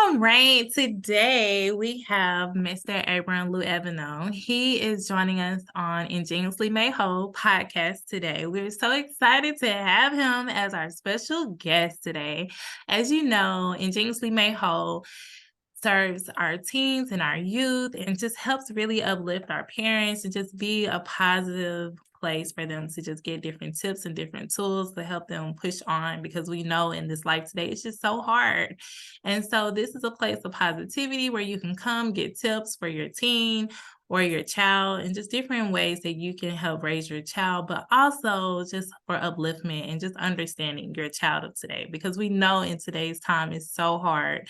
All right, today we have Mr. Abran Luevano. He is joining us on Ingenuously Made Whole podcast today. We're so excited to have him as our special guest today. As you know, Ingenuously Made Whole serves our teens and our youth and just helps really uplift our parents and just be a positive place for them to just get different tips and different tools to help them push on, because we know in this life today it's just so hard. And so this is a place of positivity where you can come get tips for your teen or your child and just different ways that you can help raise your child, but also just for upliftment and just understanding your child of today, because we know in today's time it's so hard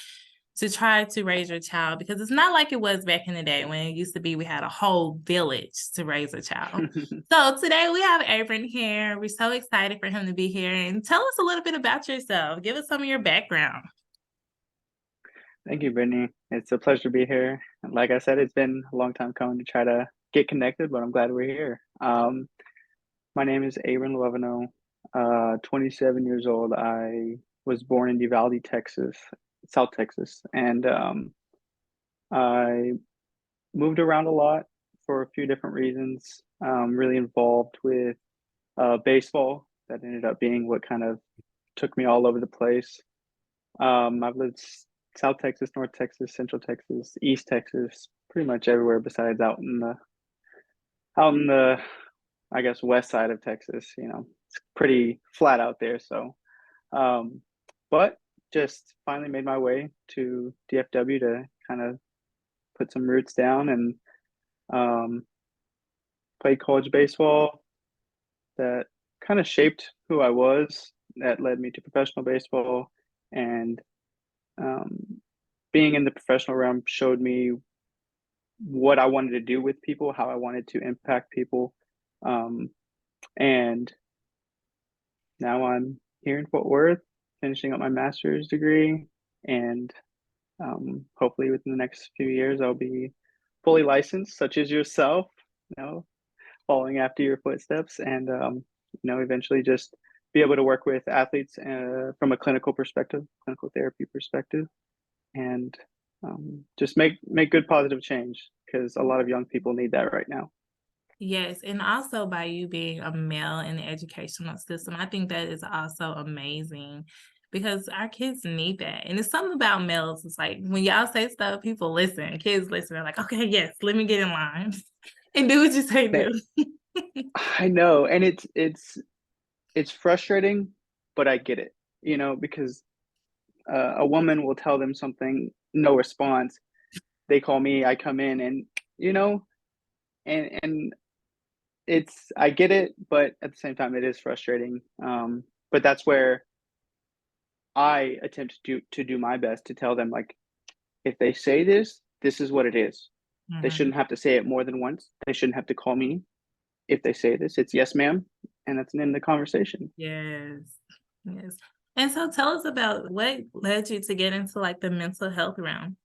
to try to raise your child, because it's not like it was back in the day when it used to be we had a whole village to raise a child. So today we have Abran here. We're so excited for him to be here. And tell us a little bit about yourself. Give us some of your background. Thank you, Brittany. It's a pleasure to be here. Like I said, it's been a long time coming to try to get connected, but I'm glad we're here. My name is Abran Luevano, 27 years old. I was born in Uvalde, Texas, South Texas, and I moved around a lot for a few different reasons. Really involved with baseball. That ended up being what kind of took me all over the place. I've lived South Texas, North Texas, Central Texas, East Texas, pretty much everywhere besides out in the I guess west side of Texas. It's pretty flat out there. So, um, but just finally made my way to DFW to kind of put some roots down and um, played college baseball. That kind of shaped who I was. That led me to professional baseball, and um, being in the professional realm showed me what I wanted to do with people, how I wanted to impact people. Um, and now I'm here in Fort Worth, finishing up my master's degree, and hopefully within the next few years, I'll be fully licensed, such as yourself, you know, following after your footsteps, and eventually just be able to work with athletes from a clinical perspective, clinical therapy perspective, and just make good positive change because a lot of young people need that right now. Yes, and also by you being a male in the educational system, I think that is also amazing, because our kids need that. And it's something about males. It's like when y'all say stuff, people listen, kids listen. They're like, okay, yes, let me get in line and do what you say do. That I know, and it's frustrating, but I get it, because a woman will tell them something, no response. They call me, I come in, and you know, and it's I get it, but at the same time, it is frustrating. But that's where I attempt to do my best to tell them, like, if they say this, this is what it is. They Mhm. shouldn't have to say it more than once. They shouldn't have to call me. If they say this, it's yes, ma'am, and that's an end of the conversation. Yes. Yes. And so tell us about what led you to get into like the mental health realm.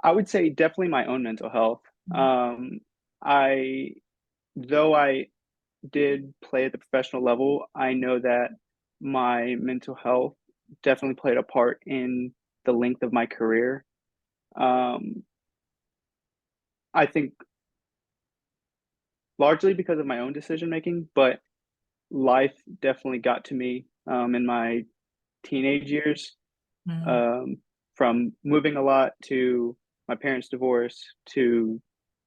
I would say definitely my own mental health. Mhm. Um, I though I did play at the professional level, I know that my mental health definitely played a part in the length of my career. Um, I think largely because of my own decision making, but life definitely got to me in my teenage years, Mhm. um, from moving a lot to my parents' divorce to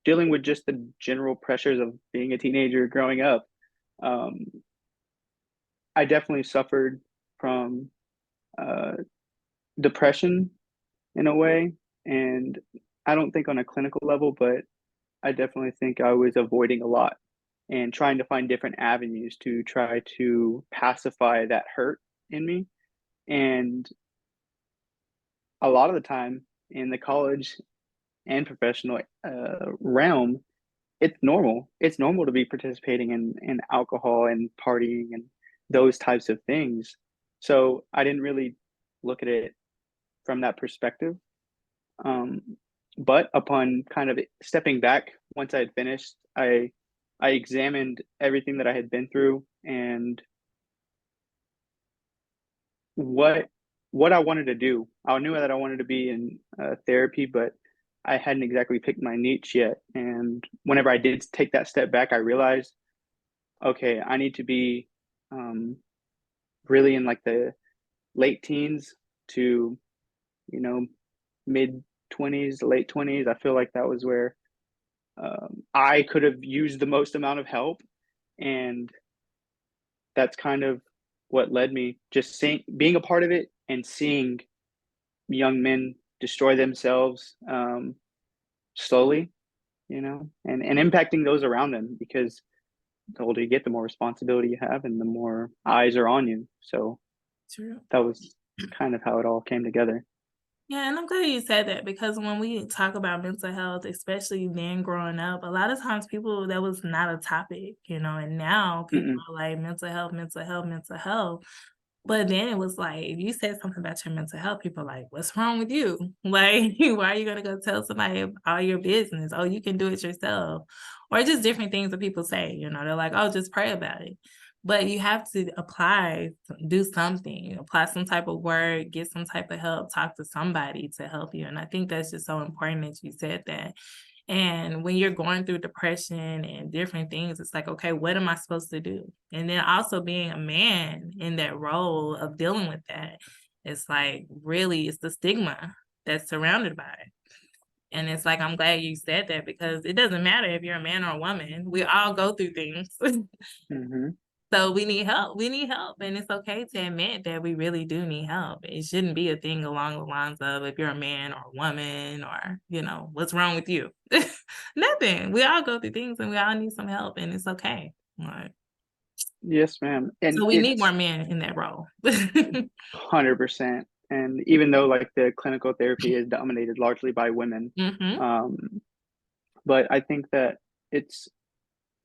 dealing with just the general pressures of being a teenager growing up. Um, I definitely suffered from uh, depression in a way, and I don't think on a clinical level, but I definitely think I was avoiding a lot and trying to find different avenues to try to pacify that hurt in me. And a lot of the time in the college and professional realm, it's normal. It's normal to be participating in alcohol and partying and those types of things. So I didn't really look at it from that perspective. Um, but upon kind of stepping back, once I had finished, I examined everything that I had been through and what what I wanted to do. I knew that I wanted to be in therapy, but I hadn't exactly picked my niche yet. And whenever I did take that step back, I realized, okay, I need to be um, really in like the late teens to, you know, mid 20s, late 20s. I feel like that was where I could have used the most amount of help. And that's kind of what led me just seeing, being a part of it and seeing young men destroy themselves slowly, and impacting those around them because the older you get, the more responsibility you have and the more eyes are on you. So True. that was kind of how it all came together. Yeah, and I'm glad you said that because when we talk about mental health, especially then growing up, a lot of times people that was not a topic, and now people Mm-mm. are like mental health, mental health, mental health. But then it was like, if you said something about your mental health, people are like, "What's wrong with you? Like, why are you gonna go tell somebody all your business? Oh, you can do it yourself." Or just different things that people say, they're like, "Oh, just pray about it." But you have to do something, apply some type of work, get some type of help, talk to somebody to help you. And I think that's just so important that you said that. And when you're going through depression and different things, it's like, okay, what am I supposed to do? And then also being a man in that role of dealing with that, it's like really it's the stigma that's surrounded by it. And it's like, I'm glad you said that because it doesn't matter if you're a man or a woman. We all go through things. Mm-hmm. So we need help. We need help. And it's okay to admit that we really do need help. It shouldn't be a thing along the lines of if you're a man or a woman or, what's wrong with you? Nothing. We all go through things and we all need some help and it's okay. Right. Yes, ma'am. And So we need more it's men in that role. 100%. And even though like the clinical therapy is dominated largely by women, Hmm. um, but I think that it's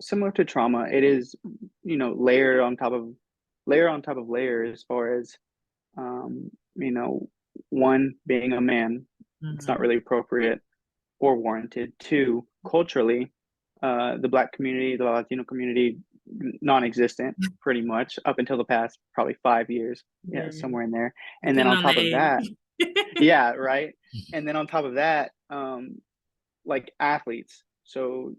similar to trauma. It is, layer on top of layer as far as, um, you know, one being a man, it's not Hmm. really appropriate or warranted. Two, culturally, the Black community, the Latino community, non-existent pretty much up until the past probably 5 years, yeah, Yeah. somewhere in there. And then Depending on on the top of that, age. yeah, right. And then on top of that, like athletes. So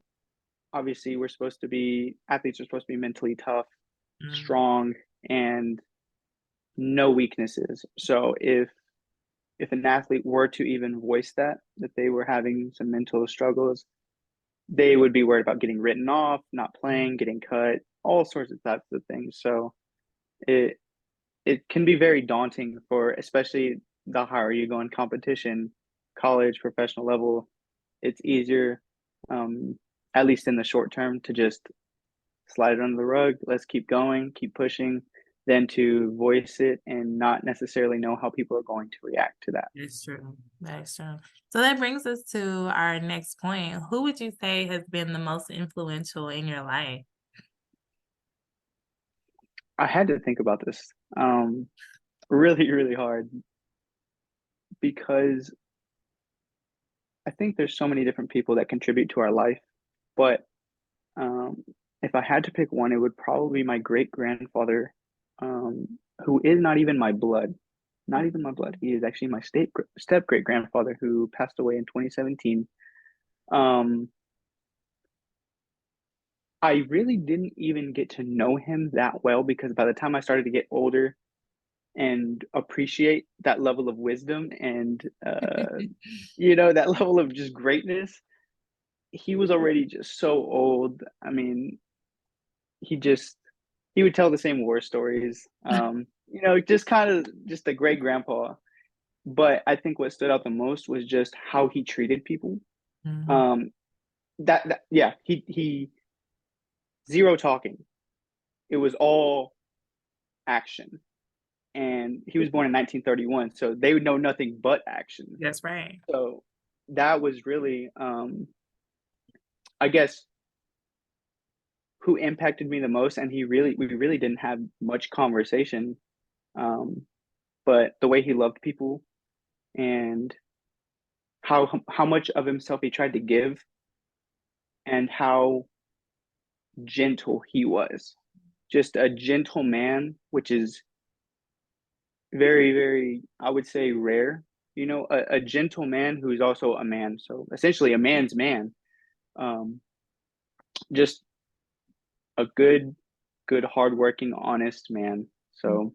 obviously, athletes are supposed to be mentally tough, Mhm. strong, and no weaknesses. So if an athlete were to even voice that they were having some mental struggles, they would be worried about getting written off, not playing, getting cut, all sorts of types of things. So it it can be very daunting for especially the higher you go in competition, college, professional level. It's easier, um, at least in the short term, to just slide it under the rug. Let's keep going, keep pushing, than to voice it and not necessarily know how people are going to react to that. That's true. That's true. So that brings us to our next point. Who would you say has been the most influential in your life? I had to think about this really, really hard because I think there's so many different people that contribute to our life. But um, if I had to pick one, it would probably be my great grandfather, who is not even my blood. Not even my blood. He is actually my step great grandfather who passed away in 2017. Um, I really didn't even get to know him that well because by the time I started to get older and appreciate that level of wisdom and that level of just greatness, he was already just so old. I mean, he just he would tell the same war stories. Just kind of just a great grandpa. But I think what stood out the most was just how he treated people. Mhm. Um, that yeah, he zero talking. It was all action. And he was born in 1931, so they would know nothing but action. That's right. So that was really, I guess, who impacted me the most. And we really didn't have much conversation, um, but the way he loved people and how much of himself he tried to give and how gentle he was. Just a gentle man, which is very, very, I would say rare. You know, a gentle man who's also a man. So essentially a man's man. Um, just a good, hardworking, honest man. So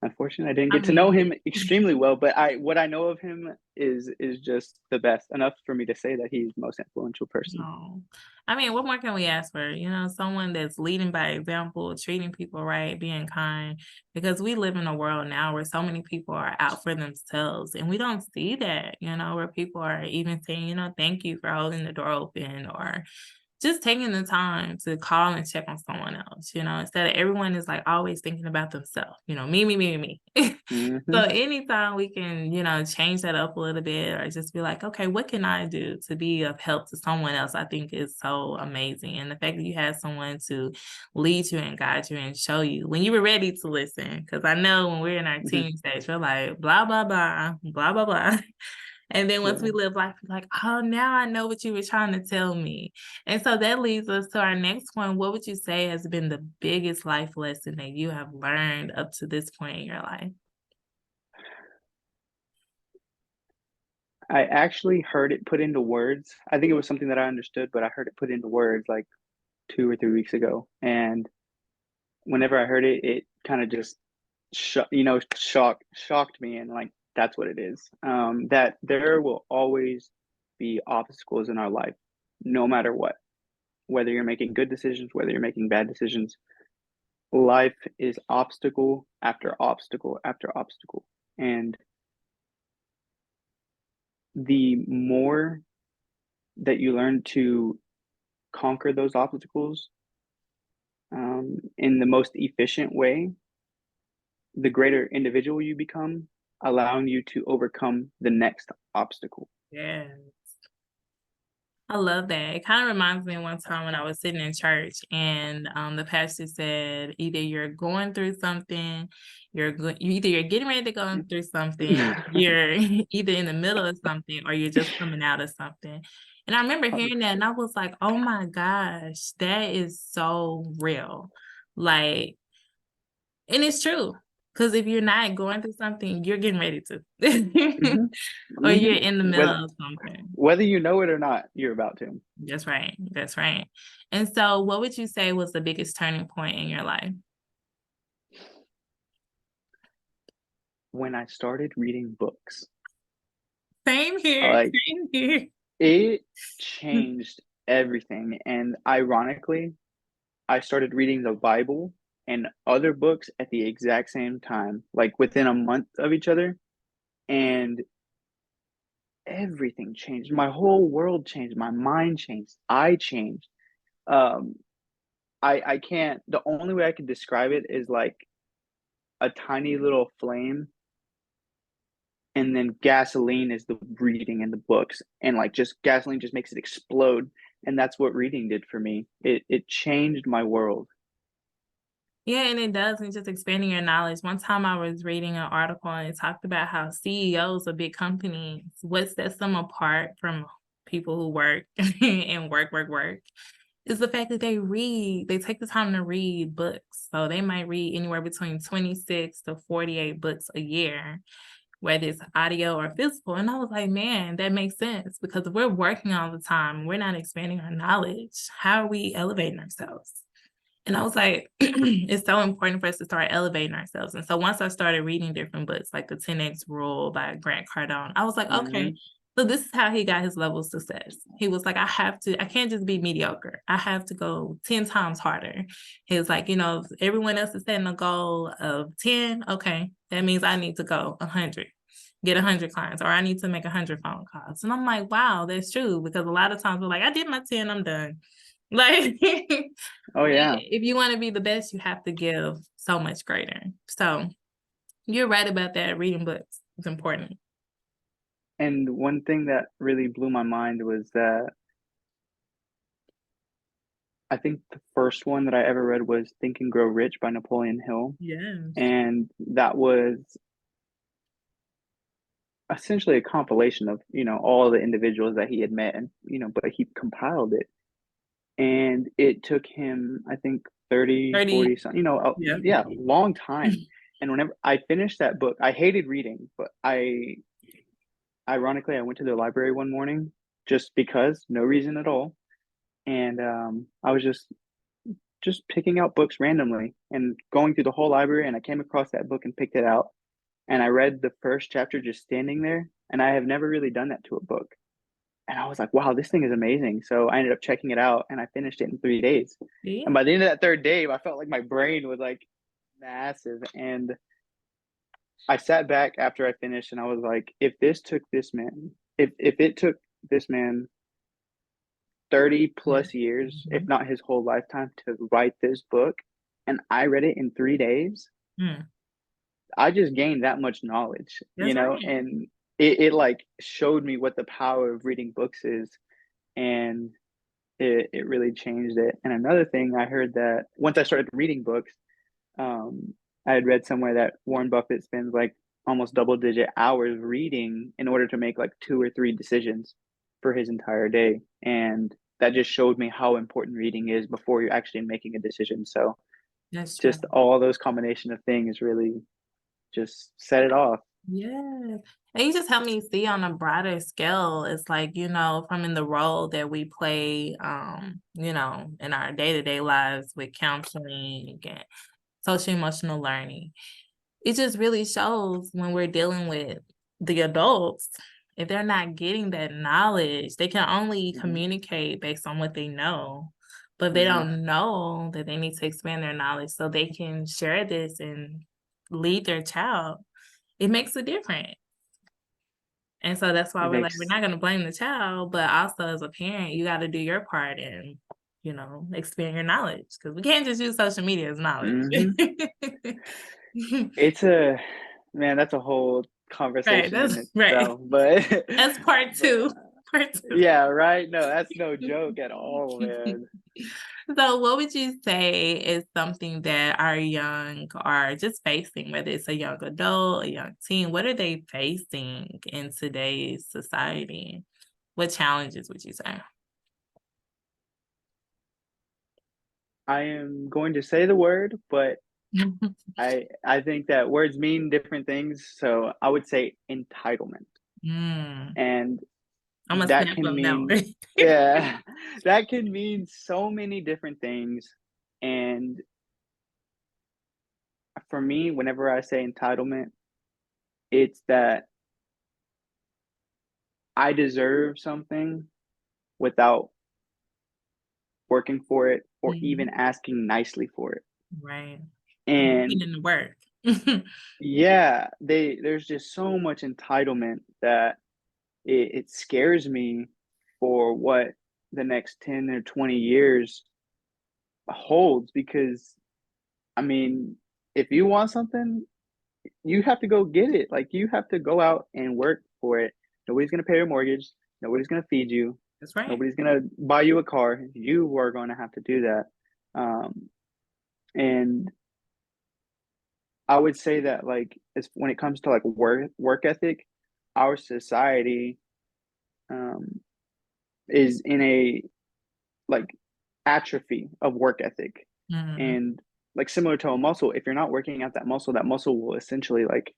unfortunately, I didn't I get to know mean, him extremely well, but I what I know of him is just the best. Enough for me to say that he's the most influential person. no. I mean, what more can we ask for? You know, someone that's leading by example, treating people right, being kind, because we live in a world now where so many people are out for themselves, and we don't see that, you know, where people are even saying, you know, thank you for holding the door open, or just taking the time to call and check on someone else, you know, instead of everyone is like always thinking about themselves, you know, me. So Hmm. anytime we can, you know, change that up a little bit or just be like, okay, what can I do to be of help to someone else? I think is so amazing. And the fact that you had someone to lead you and guide you and show you when you were ready to listen. Cause I know when we're in our Hmm. teen stage, we're like, blah, blah, blah, blah, blah, blah. And then once we Yeah. live life, we're like, oh, now I know what you were trying to tell me. And so that leads us to our next one. What would you say has been the biggest life lesson that you have learned up to this point in your life? I actually heard it put into words. I think it was something that I understood, but I heard it put into words like 2 or 3 weeks ago. And whenever I heard it, it kind of just shocked me, and like that's what it is. That there will always be obstacles in our life, no matter what. Whether you're making good decisions, whether you're making bad decisions, life is obstacle after obstacle after obstacle. And the more that you learn to conquer those obstacles in the most efficient way, the greater individual you become, allowing you to overcome the next obstacle. Yeah. I love that. It kind of reminds me of one time when I was sitting in church and the pastor said, either you're going through something, either you're getting ready to go through something, you're either in the middle of something, or you're just coming out of something. And I remember hearing that and I was like, oh my gosh, that is so real. Like, and it's true. Because if you're not going through something, you're getting ready to, Hmm. or Hmm. you're in the Whether middle of something. whether you know it or not, you're about to. That's right. That's right. And so what would you say was the biggest turning point in your life? When I started reading books, Same here. like Same here. it changed everything. And ironically, I started reading the Bible and other books at the exact same time, like within a month of each other. And everything changed. My whole world changed. My mind changed. I changed. Um, I can't, the only way I could describe it is like a tiny little flame, and then gasoline is the reading in the books, and like just gasoline just makes it explode. And that's what reading did for me. It changed my world. Yeah, and it does. And just expanding your knowledge. One time I was reading an article and it talked about how CEOs of big companies, what sets them apart from people who work and work, is the fact that they read. They take the time to read books. So they might read anywhere between 26 to 48 books a year, whether it's audio or physical. And I was like, man, that makes sense because if we're working all the time, we're not expanding our knowledge. How are we elevating ourselves? And I was like, it's so important for us to start elevating ourselves. And so once I started reading different books, like the 10X Rule by Grant Cardone, I was like, okay, Hmm. so this is how he got his level of success. He was like, I can't just be mediocre. I have to go 10 times harder. He was like, you know, if everyone else is setting a goal of 10, okay, that means I need to go 100, get 100 clients, or I need to make 100 phone calls. And I'm like, wow, that's true. Because a lot of times we're like, I did my 10, I'm done. Like, Oh yeah. if you want to be the best, you have to give so much greater. So you're right about that. Reading books is important. And one thing that really blew my mind was that I think the first one that I ever read was Think and Grow Rich by Napoleon Hill. Yes. And that was essentially a compilation of, all the individuals that he had met, and, but he compiled it. And it took him, I think, 30, 30. 40 something, Yeah. yeah, long time. And whenever I finished that book, I hated reading, but ironically, I went to the library one morning just because, no reason at all. And I was just picking out books randomly and going through the whole library, and I came across that book and picked it out. And I read the first chapter just standing there, and I have never really done that to a book. And I was like, wow, this thing is amazing. So I ended up checking it out, and I finished it in 3 days. Yeah. And by the end of that third day, I felt like my brain was like massive. And I sat back after I finished, and I was like, if it took this man 30 plus years, if Mhm. not his whole lifetime, to write this book, and I read it in 3 days, Mm, I just gained that much knowledge, that's right. and it like showed me what the power of reading books is, and it really changed it. And another thing I heard, that once I started reading books, I had read somewhere that Warren Buffett spends like almost double digit hours reading in order to make like 2 or 3 decisions for his entire day. And that just showed me how important reading is before you're actually making a decision. So That's true. just all those combination of things really just set it off. Yes. And you just help me see on a broader scale. It's like, from in the role that we play, in our day-to-day lives with counseling and social emotional learning. It just really shows when we're dealing with the adults, if they're not getting that knowledge, they can only Hmm. communicate based on what they know. But they Hmm. don't know that they need to expand their knowledge so they can share this and lead their child. It makes a difference. And so that's why It we're like, we're makes. not gonna blame the child, but also as a parent, you gotta do your part and, expand your knowledge because we can't just use social media as knowledge. Hmm. It's a Man, that's a whole Right, conversation in that's right. itself, but That's part but 2. Part 2. yeah, right. No, that's no joke at all, man. So what would you say is something that our young are just facing, whether it's a young adult, a young teen, what are they facing in today's society? What challenges would you say? I am going to say the word, but I think that words mean different things. So I would say entitlement, Mm, and Imma that snap can up that mean, one. yeah, that can mean so many different things. And for me, whenever I say entitlement, it's that I deserve something without working for it or even Mhm, asking nicely for it. right. And putting And in the work. yeah, there's just so much entitlement that it scares me for what the next 10 or 20 years holds, because I mean, if you want something, you have to go get it. Like, you have to go out and work for it. Nobody's gonna pay your mortgage. Nobody's gonna feed you. That's right. Nobody's gonna buy you a car. You are going to have to do that. And I would say that, like, as when it comes to like work ethic, our society um, is in a like atrophy of work ethic, Mhm, and like similar to a muscle, if you're not working out that muscle will essentially like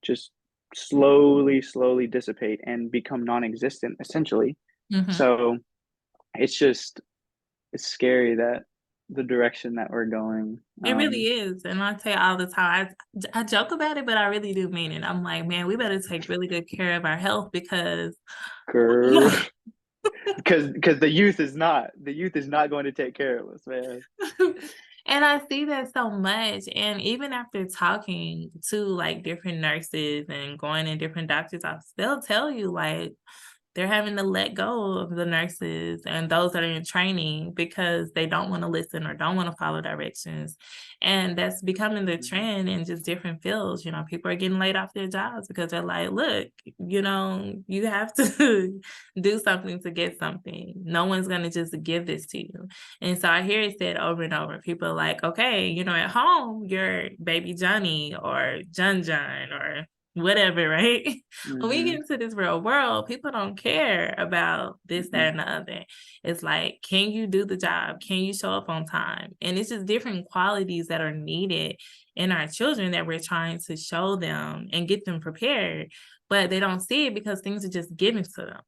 just slowly dissipate and become non-existent essentially. mhm. So it's scary that the direction that we're going. It really is, and I tell you all the time, I joke about it, but I really do mean it. I'm like, "Man, we better take really good care of our health because." Girl, because the youth is not going to take care of us, man. And I see that so much, and even after talking to, like, different nurses and going in different doctors' offices, they'll tell you, like, they're having to let go of the nurses and those that are in training because they don't wanna listen or don't wanna follow directions, and that's becoming the Mhm. trend in just different fields. People are getting laid off their jobs because they're like, "Look, you have to do something to get something. No one's gonna just give this to you." And so I hear it said over and over. People are like, "Okay, at home, you're baby Johnny or John John or." whatever, right? When we get Mm-hmm. into this real world, people don't care about this, that, and the other. It's like, can you do the job? Can you show up on time? And it's just different qualities that are needed in our children that we're trying to show them and get them prepared, but they don't see it because things are just given to them.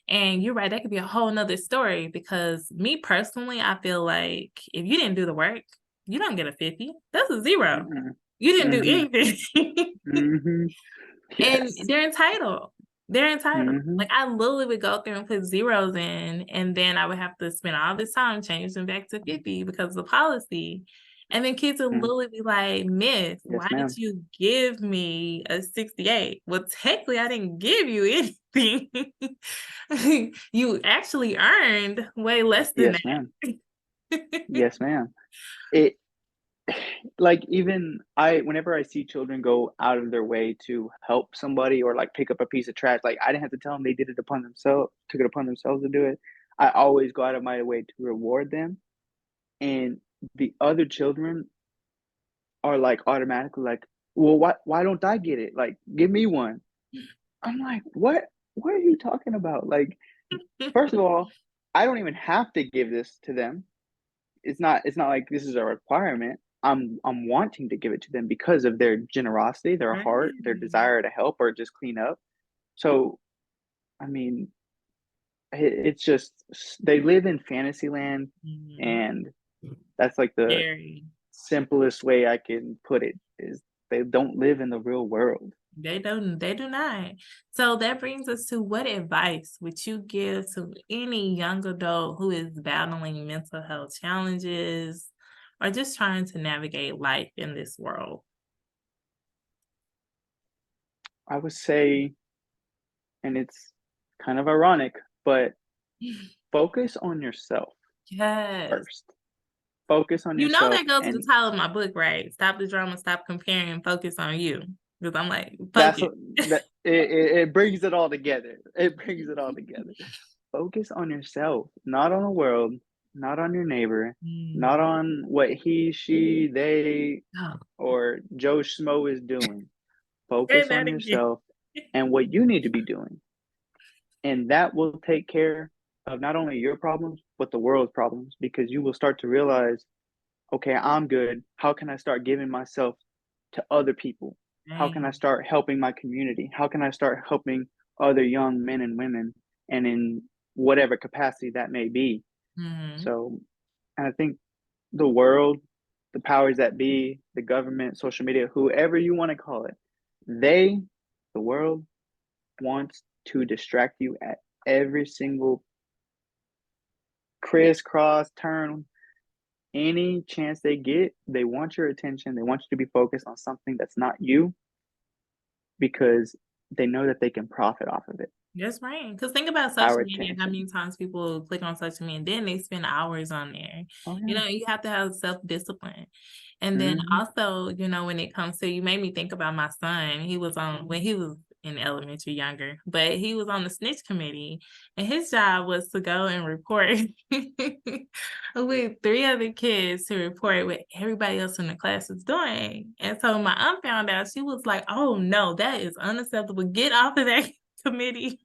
And you're right, that could be a whole nother story because me personally, I feel like if you didn't do the work, you don't get a 50. That's a 0. Mm-hmm. You didn't do Mm-hmm. anything. Mm-hmm. And Yes. they're entitled. They're entitled. Mm-hmm. Like I literally would go through and put zeros in, and then I would have to spend all this time changing them back to 50 because of the policy. And then kids would Mm. literally be like, Miss, Yes, why did ma'am. you give me a 68? Well, technically, I didn't give you anything. You actually earned way less than Yes, ma'am. that. Yes, ma'am. It like even whenever I see children go out of their way to help somebody or like pick up a piece of trash, like I didn't have to tell them, they did it upon themselves, took it upon themselves to do it. I always go out of my way to reward them. And the other children are like automatically like, well, why don't I get it? Like, give me one. I'm like, what are you talking about? Like, first of all, I don't even have to give this to them. It's not like this is a requirement. I'm wanting to give it to them because of their generosity, their heart, their Right. desire to help or just clean up. So, I mean, it's just they live in fantasy land, Mhm. and that's like the Very. simplest way I can put it is they don't live in the real world. They do not. So that brings us to what advice would you give to any young adult who is battling mental health challenges or just trying to navigate life in this world? I would say, and it's kind of ironic, but focus on yourself Yes. first. Focus on You know yourself that goes with the and title of my book, right? Stop the drama, stop comparing, and focus on you. Because I'm like, that's focus. that it brings it all together. It brings it all together. Focus on yourself, not on the world, not on your neighbor, not Mm. on what he, she, they, Oh, or Joe Schmo is doing. say Focus that on again. yourself and what you need to be doing. And that will take care of not only your problems, but the world's problems because you will start to realize, okay, I'm good. How can I start giving myself to other people? How can I Dang. start helping my community? How can I start helping other young men and women and in whatever capacity that may be? Mhm. So, and I think the world, the powers that be, the government, social media, whoever you want to call it, they, the world, wants to distract you at every single crisscross turn. Any chance they get, they want your attention. They want you to be focused on something that's not you because they know that they can profit off of it. That's right. Because think about social Our media, how attention. many times people click on social media and then they spend hours on there. Oh You yeah. know, you have to have self-discipline. And then Mm-hmm. also, when it comes to, you made me think about my son. He was on, when he was in elementary, younger, but he was on the snitch committee, and his job was to go and report with 3 other kids to report what everybody else in the class was doing. And so my aunt found out, she was like, oh no, that is unacceptable. Get off of that committee.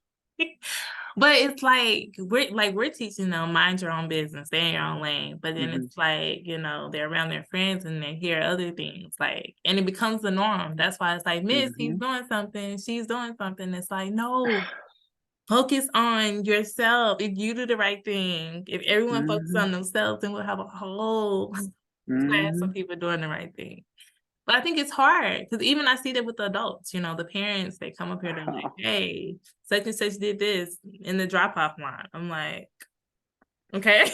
But it's like we're teaching them mind your own business, stay in your own lane. But then Mm-hmm. it's like, they're around their friends and they hear other things, like, and it becomes the norm. That's why it's like, Miss, he's Mm-hmm. doing something, she's doing something. It's like, no, focus on yourself. If you do the right thing, if everyone focuses Mm-hmm. on themselves, then we'll have a whole class Mm-hmm. of people doing the right thing. But I think it's hard because even I see that with the adults, the parents, they come up here, they're like, hey, such and such did this in the drop off line. I'm like, okay.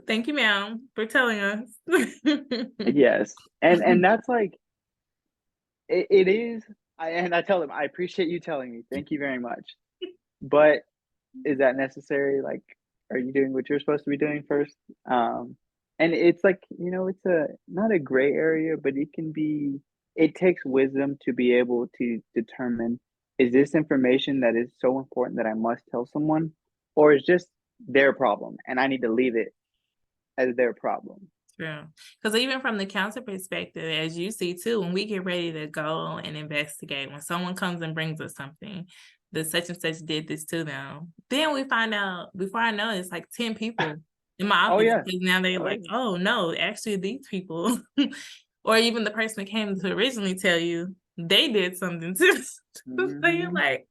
Thank you, ma'am, for telling us. Yes. And that's like it is. I tell them I appreciate you telling me. Thank you very much. But is that necessary? Like, are you doing what you're supposed to be doing first? And it's like, it's a not a gray area, but it takes wisdom to be able to determine, is this information that is so important that I must tell someone, or is just their problem and I need to leave it as their problem? True. Because even from the counter perspective, as you see too, when we get ready to go and investigate, when someone comes and brings us something, the such and such did this to them, then we find out before I know it's like 10 people in my Oh office yeah. because now they're Oh like, yeah. oh no, actually these people, or even the person that came to originally tell you they did something too. So you're Hmm. like,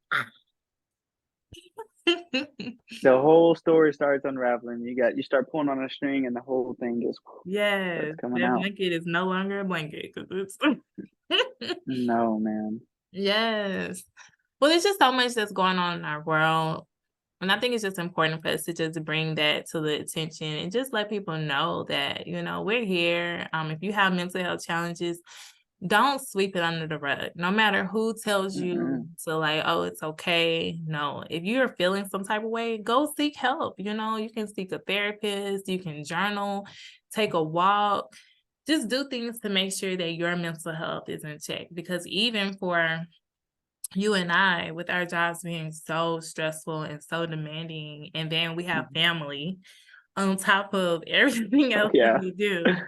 The whole story starts unraveling. You start pulling on a string, and the whole thing just starts yes, coming that out. blanket is no longer a blanket because it's No, man. yes. Well, there's just so much that's going on in our world. And I think it's just important for us to just bring that to the attention and just let people know that, we're here. If you have mental health challenges, don't sweep it under the rug. No matter who tells you Mm-mm. to like, oh, it's okay. No, if you're feeling some type of way, go seek help. You can seek a therapist, you can journal, take a walk, just do things to make sure that your mental health is in check. Because even for you and I, with our jobs being so stressful and so demanding, and then we have Mhm. family on top of everything Oh else that yeah. we do, I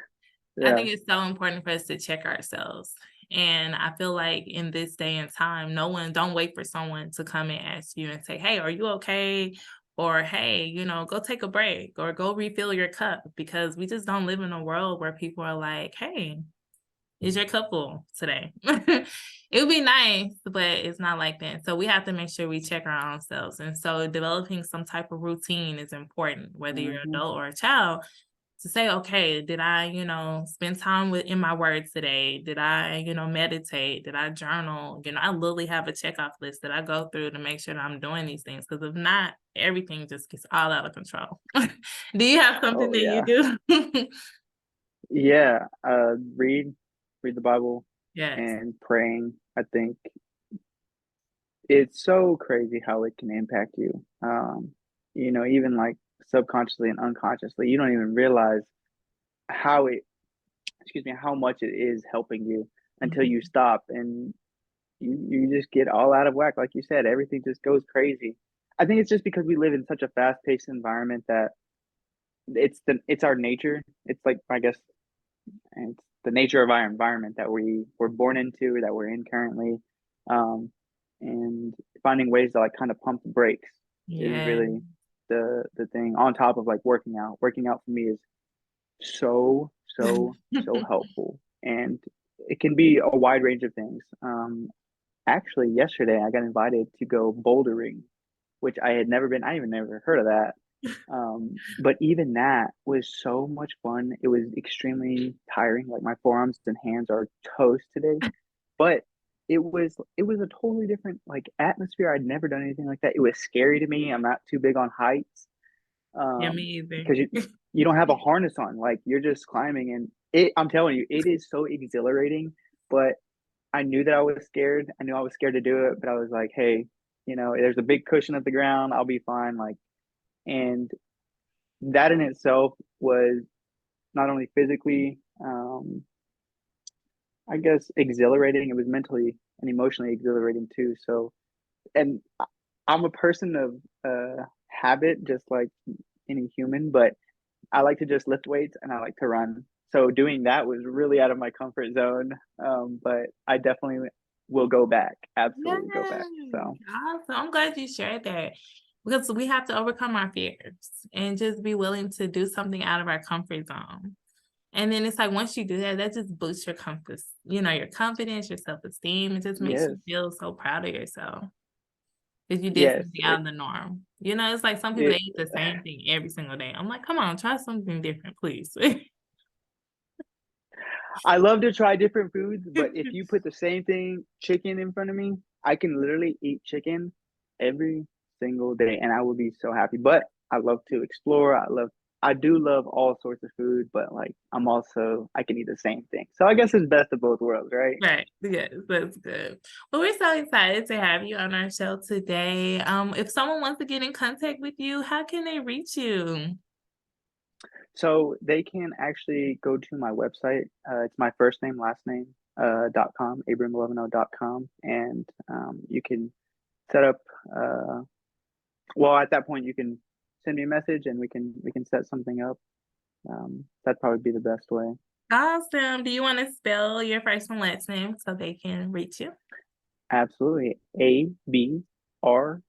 Yeah. think it's so important for us to check ourselves. And I feel like in this day and time, don't wait for someone to come and ask you and say, hey, are you okay? Or, hey, go take a break or go refill your cup because we just don't live in a world where people are like, hey, is your cup full today? It would be nice, but it's not like that. So we have to make sure we check our own selves. And so developing some type of routine is important, whether you're an Hmm. adult or a child, to say, okay, did I, spend time in my words today? Did I, meditate? Did I journal? I literally have a checkoff list that I go through to make sure that I'm doing these things. Because if not, everything just gets all out of control. Do you have something Oh that you yeah. do? Yeah. Read the Bible Yes. and praying. I think it's so crazy how it can impact you. Even like subconsciously and unconsciously, you don't even realize how it, excuse me, how much it is helping you until you Mhm. stop and you just get all out of whack. Like you said, everything just goes crazy. I think it's just because we live in such a fast-paced environment that it's our nature. It's like, I guess, it's the nature of our environment that we were born into, that we're in currently. Um, and finding ways to like kind of pump the brakes is Yeah. really the thing, on top of like working out. Working out for me is so helpful, and it can be a wide range of things. Actually, yesterday I got invited to go bouldering, which I had never been. I even never heard of that. But even that was so much fun. It was extremely tiring. Like my forearms and hands are toast today, but it was a totally different like atmosphere. I'd never done anything like that. It was scary to me. I'm not too big on heights, Yeah, me either. because you don't have a harness on. Like you're just climbing, and I'm telling you, it is so exhilarating. But I knew that I was scared. I knew I was scared to do it, but I was like, hey, there's a big cushion at the ground. I'll be fine. Like, and that in itself was not only physically, I guess, exhilarating. It was mentally and emotionally exhilarating too. So, and I'm a person of habit, just like any human, but I like to just lift weights and I like to run. So doing that was really out of my comfort zone. But I definitely will go back. Yes. Absolutely go back. So Awesome. I'm glad you shared that because we have to overcome our fears and just be willing to do something out of our comfort zone. And then it's like once you do that, that just boosts your comfort, your confidence, your self-esteem. It just makes yes, you feel so proud of yourself because you did yes, something out of the norm. It's like some people they it, eat the same thing every single day. I'm like, come on, try something different, please. I love to try different foods, but if you put the same thing, chicken, in front of me, I can literally eat chicken every single day and I will be so happy. But I love to explore. I do love all sorts of food, but like I can eat the same thing. So I guess it's best of both worlds, right? Right. Yes, that's good. Well, we're so excited to have you on our show today. If someone wants to get in contact with you, how can they reach you? So they can actually go to my website. It's my first name, last name, .com, abram11.com. And you can set up, well, at that point, you can send me a message and we can set something up. That'd probably be the best way. Awesome. Do you want to spell your first and last name so they can reach you? Absolutely. ABRANLUEV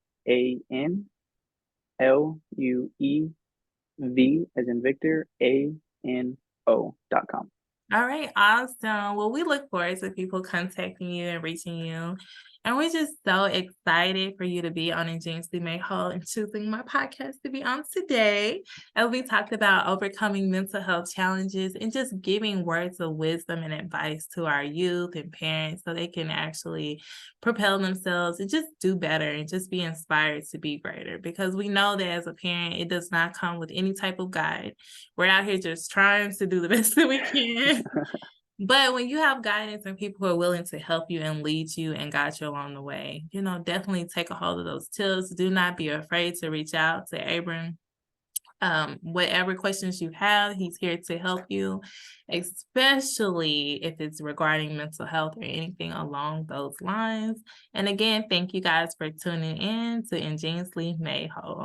as in Victor, ANO.com. All right, awesome. Well, we look forward to people contacting you and reaching you. And we're just so excited for you to be on Ingeniously Made Whole and choosing my podcast to be on today. As we talked about overcoming mental health challenges and just giving words of wisdom and advice to our youth and parents so they can actually propel themselves and just do better and just be inspired to be greater. Because we know that as a parent, it does not come with any type of guide. We're out here just trying to do the best that we can. But when you have guidance and people who are willing to help you and lead you and guide you along the way, definitely take a hold of those tips. Do not be afraid to reach out to Abran. Whatever questions you have, he's here to help you, especially if it's regarding mental health or anything along those lines. And again, thank you guys for tuning in to Ingeniously Made Whole.